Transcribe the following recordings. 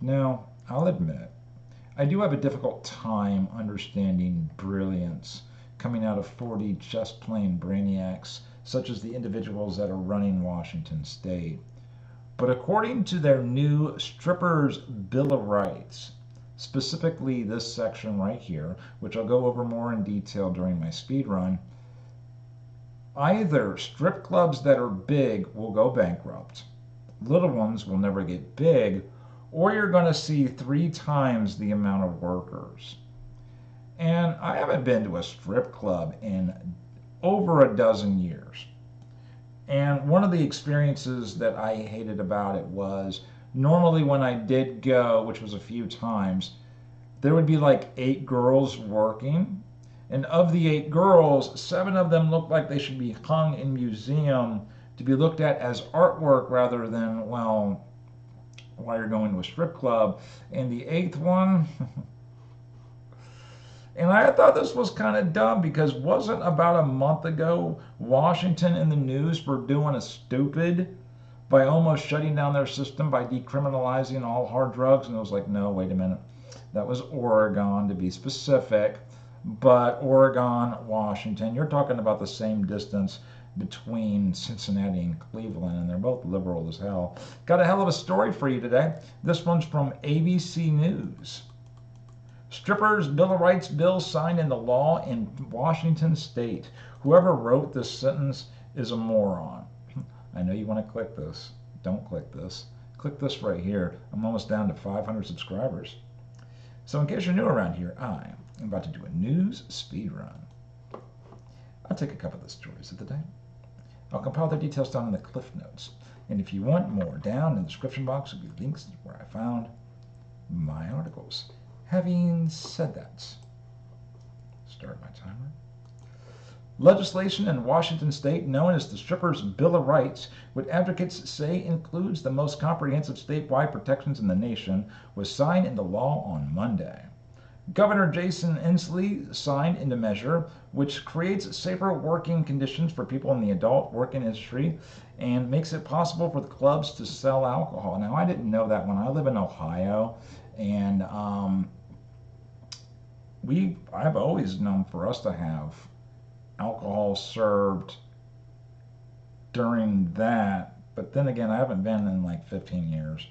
Now, I'll admit, I do have a difficult time understanding brilliance coming out of 40 just plain brainiacs, such as the individuals that are running Washington State. But according to their new Strippers' Bill of Rights, specifically this section right here, which I'll go over more in detail during my speed run, either strip clubs that are big will go bankrupt, little ones will never get big, or you're going to see 3 times the amount of workers. And I haven't been to a strip club in over a dozen years. And one of the experiences that I hated about it was normally when I did go, which was a few times, there would be like 8 girls working. And of the 8 girls, 7 of them looked like they should be hung in museum to be looked at as artwork rather than, well, why you're going to a strip club. And the 8th one, and I thought this was kind of dumb because wasn't about a month ago Washington in the news for doing a stupid by almost shutting down their system by decriminalizing all hard drugs? And it was like, no, wait a minute. That was Oregon to be specific. But Oregon, Washington, you're talking about the same distance between Cincinnati and Cleveland, and they're both liberal as hell. Got a hell of a story for you today. This one's from ABC News. Strippers' Bill of Rights bill signed into law in Washington State. Whoever wrote this sentence is a moron. I know you want to click this. Don't click this. Click this right here. I'm almost down to 500 subscribers. So in case you're new around here, I am about to do a news speed run. I'll take a couple of the stories of the day. I'll compile the details down in the cliff notes. And if you want more, down in the description box will be links to where I found my articles. Having said that, start my timer. Legislation in Washington State known as the Strippers' Bill of Rights, what advocates say includes the most comprehensive statewide protections in the nation, was signed into law on Monday. Governor Jason Inslee signed into measure, which creates safer working conditions for people in the adult working industry and makes it possible for the clubs to sell alcohol. Now, I didn't know that when I live in Ohio, and I've always known for us to have alcohol served during that, but then again, I haven't been in like 15 years.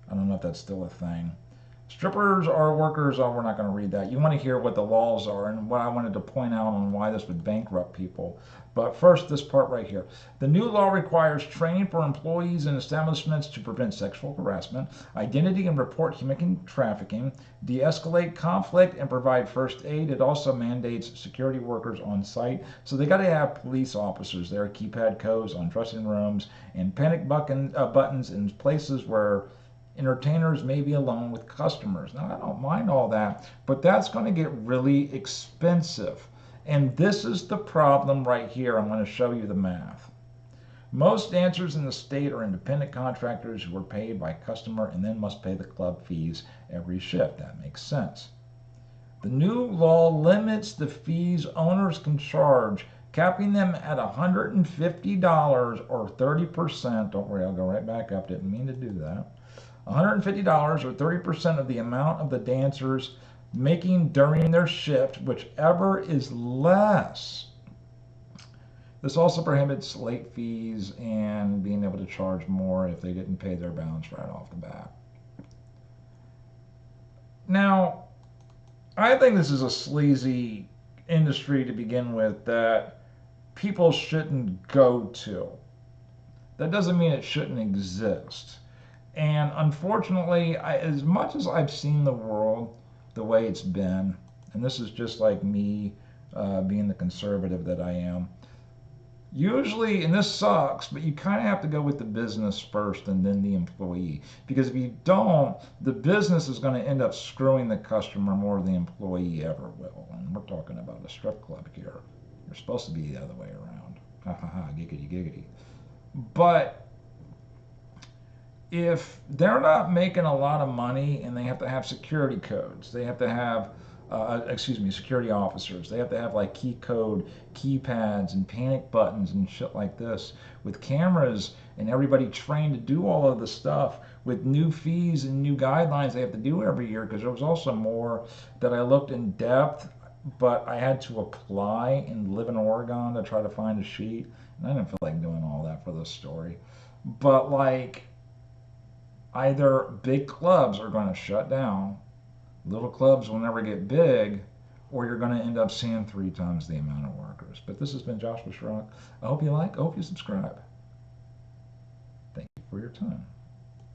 I don't know if that's still a thing. Strippers are workers. Oh, we're not going to read that. You want to hear what the laws are and what I wanted to point out on why this would bankrupt people. But first, this part right here. The new law requires training for employees in establishments to prevent sexual harassment, identity and report human trafficking, de-escalate conflict, and provide first aid. It also mandates security workers on site. So they got to have police officers there, keypad codes on dressing rooms, and panic buttons in places where entertainers may be alone with customers. Now, I don't mind all that, but that's going to get really expensive. And this is the problem right here. I'm going to show you the math. Most dancers in the state are independent contractors who are paid by customer and then must pay the club fees every shift. That makes sense. The new law limits the fees owners can charge, capping them at $150 or 30%. Don't worry, I'll go right back up. Didn't mean to do that. $150 or 30% of the amount of the dancers making during their shift, whichever is less. This also prohibits late fees and being able to charge more if they didn't pay their balance right off the bat. Now, I think this is a sleazy industry to begin with that people shouldn't go to. That doesn't mean it shouldn't exist. And unfortunately, as much as I've seen the world the way it's been, and this is just like me being the conservative that I am, usually, and this sucks, but you kind of have to go with the business first and then the employee. Because if you don't, the business is going to end up screwing the customer more than the employee ever will. And we're talking about a strip club here. You're supposed to be the other way around. Ha ha ha, giggity giggity. But if they're not making a lot of money and they have to have security codes, they have to have, security officers, they have to have like key code keypads and panic buttons and shit like this with cameras and everybody trained to do all of the stuff with new fees and new guidelines they have to do every year, because there was also more that I looked in depth, but I had to apply and live in Oregon to try to find a sheet, and I didn't feel like doing all that for this story. But like, either big clubs are going to shut down, little clubs will never get big, or you're going to end up seeing 3 times the amount of workers. But this has been Joshua Schrock. I hope you like, I hope you subscribe. Thank you for your time.